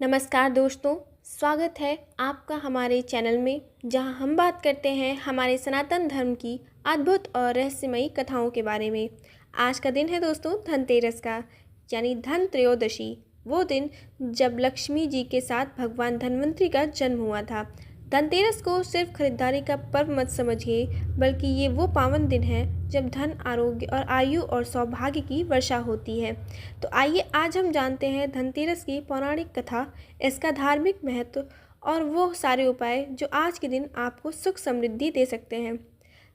नमस्कार दोस्तों, स्वागत है आपका हमारे चैनल में जहां हम बात करते हैं हमारे सनातन धर्म की अद्भुत और रहस्यमयी कथाओं के बारे में। आज का दिन है दोस्तों धनतेरस का, यानी धन त्रयोदशी। वो दिन जब लक्ष्मी जी के साथ भगवान धन्वंतरी का जन्म हुआ था। धनतेरस को सिर्फ खरीदारी का पर्व मत समझिए, बल्कि ये वो पावन दिन है जब धन, आरोग्य और आयु और सौभाग्य की वर्षा होती है। तो आइए आज हम जानते हैं धनतेरस की पौराणिक कथा, इसका धार्मिक महत्व और वो सारे उपाय जो आज के दिन आपको सुख समृद्धि दे सकते हैं।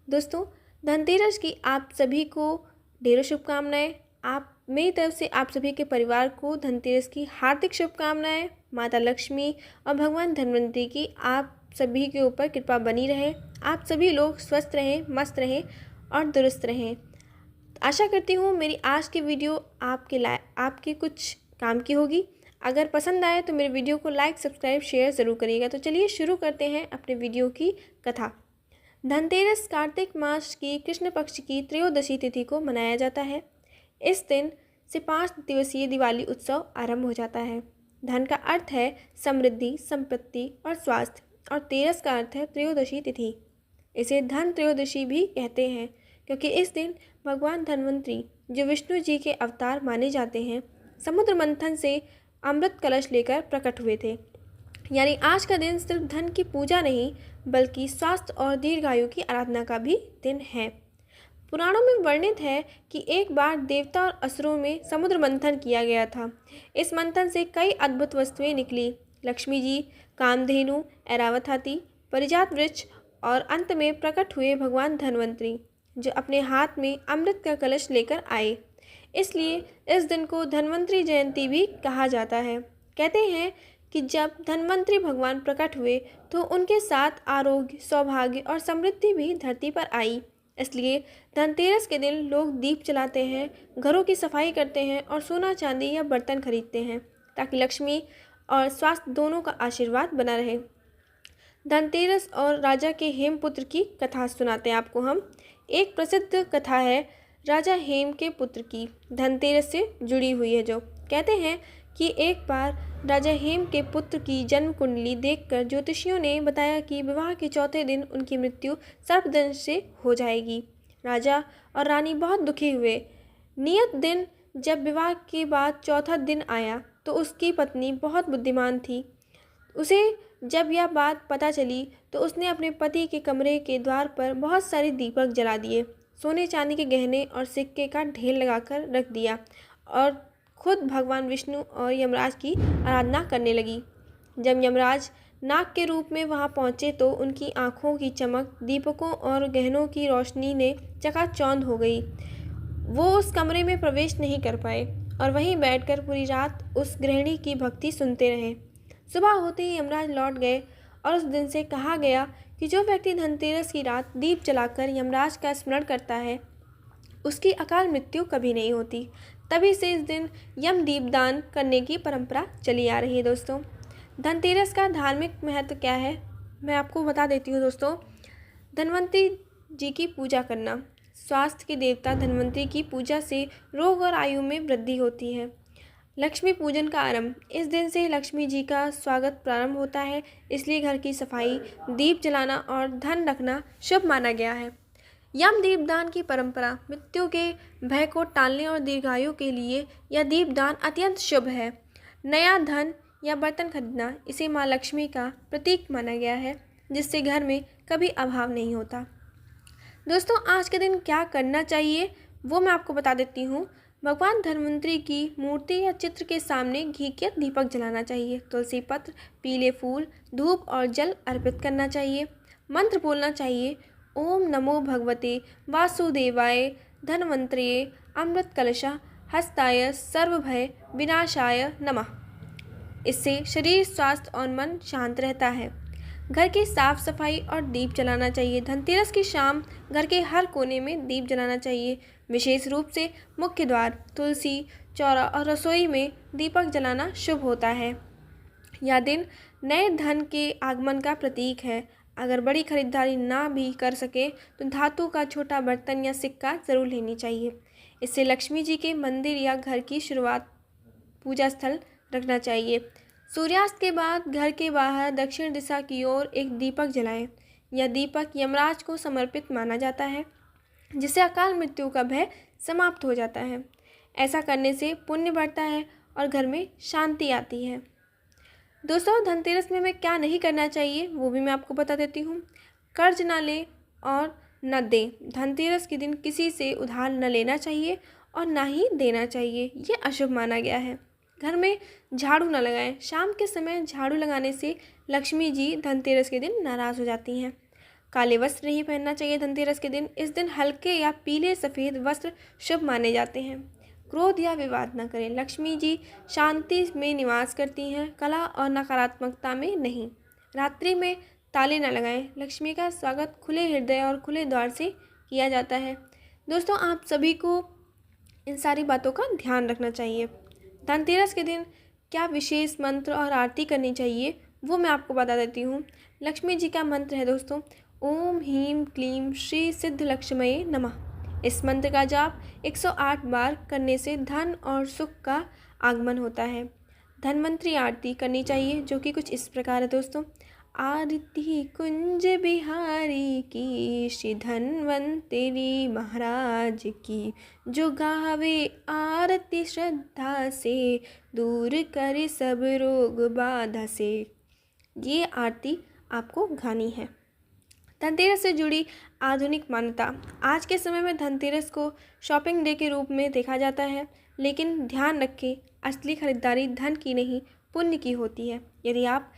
दोस्तों, धनतेरस की आप सभी को ढेरों शुभकामनाएं। आप मेरी तरफ से आप सभी के परिवार को धनतेरस की हार्दिक शुभकामनाएं। माता लक्ष्मी और भगवान धन्वंतरी की आप सभी के ऊपर कृपा बनी रहे। आप सभी लोग स्वस्थ रहें, मस्त रहें और दुरुस्त रहें। आशा करती हूँ मेरी आज की वीडियो आपके कुछ काम की होगी। अगर पसंद आए तो मेरे वीडियो को लाइक, सब्सक्राइब, शेयर ज़रूर करिएगा। तो चलिए शुरू करते हैं अपने वीडियो की कथा। धनतेरस कार्तिक मास की कृष्ण पक्ष की त्रयोदशी तिथि को मनाया जाता है। इस दिन से 5 दिवसीय दिवाली उत्सव आरंभ हो जाता है। धन का अर्थ है समृद्धि, संपत्ति और स्वास्थ्य, और तेरस का अर्थ है त्रयोदशी तिथि। इसे धन त्रयोदशी भी कहते हैं क्योंकि इस दिन भगवान धन्वंतरी, जो विष्णु जी के अवतार माने जाते हैं, समुद्र मंथन से अमृत कलश लेकर प्रकट हुए थे। यानी आज का दिन सिर्फ धन की पूजा नहीं, बल्कि स्वास्थ्य और दीर्घायु की आराधना का भी दिन है। पुराणों में वर्णित है कि एक बार देवता और असुरों में समुद्र मंथन किया गया था। इस मंथन से कई अद्भुत वस्तुएं निकली। लक्ष्मी जी, कामधेनु, ऐरावत हाथी, परिजात वृक्ष और अंत में प्रकट हुए भगवान धन्वंतरी, जो अपने हाथ में अमृत का कलश लेकर आए। इसलिए इस दिन को धन्वंतरी जयंती भी कहा जाता है। कहते हैं कि जब धन्वंतरी भगवान प्रकट हुए तो उनके साथ आरोग्य, सौभाग्य और समृद्धि भी धरती पर आई। इसलिए धनतेरस के दिन लोग दीप जलाते हैं, घरों की सफाई करते हैं और सोना, चांदी या बर्तन खरीदते हैं ताकि लक्ष्मी और स्वास्थ्य दोनों का आशीर्वाद बना रहे। धनतेरस और राजा के हेमपुत्र की कथा सुनाते हैं आपको हम। एक प्रसिद्ध कथा है राजा हेम के पुत्र की, धनतेरस से जुड़ी हुई है। जो कहते हैं कि एक बार राजा हेम के पुत्र की जन्म कुंडली देखकर ज्योतिषियों ने बताया कि विवाह के चौथे दिन उनकी मृत्यु सर्पदंश से हो जाएगी। राजा और रानी बहुत दुखी हुए। नियत दिन जब विवाह के बाद चौथा दिन आया तो उसकी पत्नी बहुत बुद्धिमान थी। उसे जब यह बात पता चली तो उसने अपने पति के कमरे के द्वार पर बहुत सारे दीपक जला दिए, सोने चांदी के गहने और सिक्के का ढेर लगाकर रख दिया और खुद भगवान विष्णु और यमराज की आराधना करने लगी। जब यमराज नाग के रूप में वहां पहुंचे तो उनकी आंखों की चमक दीपकों और गहनों की रोशनी ने चकाचौंध हो गई। वो उस कमरे में प्रवेश नहीं कर पाए और वहीं बैठकर पूरी रात उस गृहिणी की भक्ति सुनते रहे। सुबह होते ही यमराज लौट गए और उस दिन से कहा गया कि जो व्यक्ति धनतेरस की रात दीप जलाकर यमराज का स्मरण करता है, उसकी अकाल मृत्यु कभी नहीं होती। तभी से इस दिन यम दीपदान करने की परंपरा चली आ रही है। दोस्तों, धनतेरस का धार्मिक महत्व क्या है मैं आपको बता देती हूँ। दोस्तों, धन्वंतरी जी की पूजा करना। स्वास्थ्य के देवता धन्वंतरी की पूजा से रोग और आयु में वृद्धि होती है। लक्ष्मी पूजन का आरंभ। इस दिन से लक्ष्मी जी का स्वागत प्रारंभ होता है, इसलिए घर की सफाई, दीप जलाना और धन रखना शुभ माना गया है। यम दीपदान की परंपरा। मृत्यु के भय को टालने और दीर्घायु के लिए यह दीपदान अत्यंत शुभ है। नया धन या बर्तन खरीदना। इसे माँ लक्ष्मी का प्रतीक माना गया है, जिससे घर में कभी अभाव नहीं होता। दोस्तों, आज के दिन क्या करना चाहिए वो मैं आपको बता देती हूँ। भगवान धन्वंतरी की मूर्ति या चित्र के सामने घी के दीपक जलाना चाहिए। तुलसी पत्र, पीले फूल, धूप और जल अर्पित करना चाहिए। मंत्र बोलना चाहिए, ओम नमो भगवते वासुदेवाय धन्वंतरये अमृत कलशा हस्ताय सर्वभय विनाशाय नमः। इससे शरीर, स्वास्थ्य और मन शांत रहता है। घर की साफ सफाई और दीप जलाना चाहिए। धनतेरस की शाम घर के हर कोने में दीप जलाना चाहिए। विशेष रूप से मुख्य द्वार, तुलसी, चौरा और रसोई में दीपक जलाना शुभ होता है। यह दिन नए धन के आगमन का प्रतीक है। अगर बड़ी खरीदारी ना भी कर सके तो धातु का छोटा बर्तन या सिक्का ज़रूर लेनी चाहिए। इससे लक्ष्मी जी के मंदिर या घर की शुरुआत पूजा स्थल रखना चाहिए। सूर्यास्त के बाद घर के बाहर दक्षिण दिशा की ओर एक दीपक जलाएं। यह दीपक यमराज को समर्पित माना जाता है, जिससे अकाल मृत्यु का भय समाप्त हो जाता है। ऐसा करने से पुण्य बढ़ता है और घर में शांति आती है। दोस्तों, धनतेरस में हमें क्या नहीं करना चाहिए वो भी मैं आपको बता देती हूँ। कर्ज ना लें और न दें। धनतेरस के दिन किसी से उधार न लेना चाहिए और ना ही देना चाहिए, ये अशुभ माना गया है। घर में झाड़ू न लगाएं। शाम के समय झाड़ू लगाने से लक्ष्मी जी धनतेरस के दिन नाराज़ हो जाती हैं। काले वस्त्र नहीं पहनना चाहिए धनतेरस के दिन। इस दिन हल्के या पीले सफ़ेद वस्त्र शुभ माने जाते हैं। क्रोध या विवाद न करें। लक्ष्मी जी शांति में निवास करती हैं, कला और नकारात्मकता में नहीं। रात्रि में ताले न लगाएं। लक्ष्मी का स्वागत खुले हृदय और खुले द्वार से किया जाता है। दोस्तों, आप सभी को इन सारी बातों का ध्यान रखना चाहिए। धनतेरस के दिन क्या विशेष मंत्र और आरती करनी चाहिए वो मैं आपको बता देती हूँ। लक्ष्मी जी का मंत्र है दोस्तों, ओम ह्रीं क्लीं श्री सिद्ध लक्ष्मये नमः। इस मंत्र का जाप 108 बार करने से धन और सुख का आगमन होता है। धन्वंतरी आरती करनी चाहिए, जो कि कुछ इस प्रकार है दोस्तों। आरती कुंज बिहारी की, श्री धन्वंतरी महाराज की, जो गावे आरती श्रद्धा से, दूर करे सब रोग बाधा से। ये आरती आपको गानी है। धनतेरस से जुड़ी आधुनिक मान्यता। आज के समय में धनतेरस को शॉपिंग डे के रूप में देखा जाता है, लेकिन ध्यान रखें, असली खरीदारी धन की नहीं पुण्य की होती है। यदि आप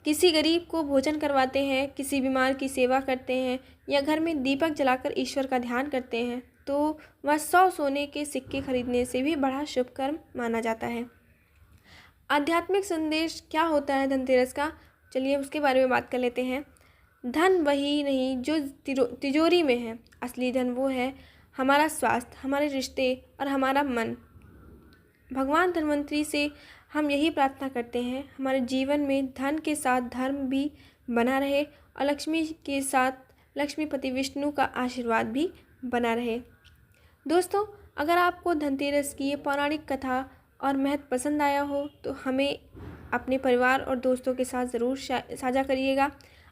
किसी गरीब को भोजन करवाते हैं, किसी बीमार की सेवा करते हैं या घर में दीपक जलाकर ईश्वर का ध्यान करते हैं, तो वह 100 सोने के सिक्के खरीदने से भी बड़ा शुभ कर्म माना जाता है। आध्यात्मिक संदेश क्या होता है धनतेरस का, चलिए उसके बारे में बात कर लेते हैं। धन वही नहीं जो तिजोरी में है। असली धन वो है हमारा स्वास्थ्य, हमारे रिश्ते और हमारा मन। भगवान धन्वंतरी से हम यही प्रार्थना करते हैं, हमारे जीवन में धन के साथ धर्म भी बना रहे और लक्ष्मी के साथ लक्ष्मीपति विष्णु का आशीर्वाद भी बना रहे। दोस्तों, अगर आपको धनतेरस की ये पौराणिक कथा और महत्व पसंद आया हो तो हमें अपने परिवार और दोस्तों के साथ ज़रूर साझा करिएगा।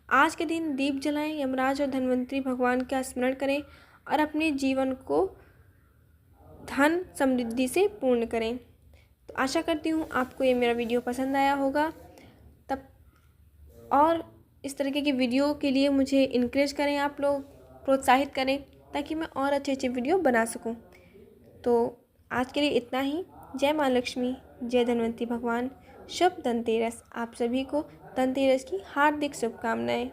आज के दिन दीप जलाएं, यमराज और धन्वंतरी भगवान का स्मरण करें और अपने जीवन को धन समृद्धि से पूर्ण करें। तो आशा करती हूँ आपको ये मेरा वीडियो पसंद आया होगा। तब और इस तरीके की वीडियो के लिए मुझे इनकरेज करें, आप लोग प्रोत्साहित करें, ताकि मैं और अच्छे अच्छे वीडियो बना सकूं। तो आज के लिए इतना ही। जय माँ लक्ष्मी, जय धन्वंतरी भगवान। शुभ धनतेरस। आप सभी को धनतेरस की हार्दिक शुभकामनाएं।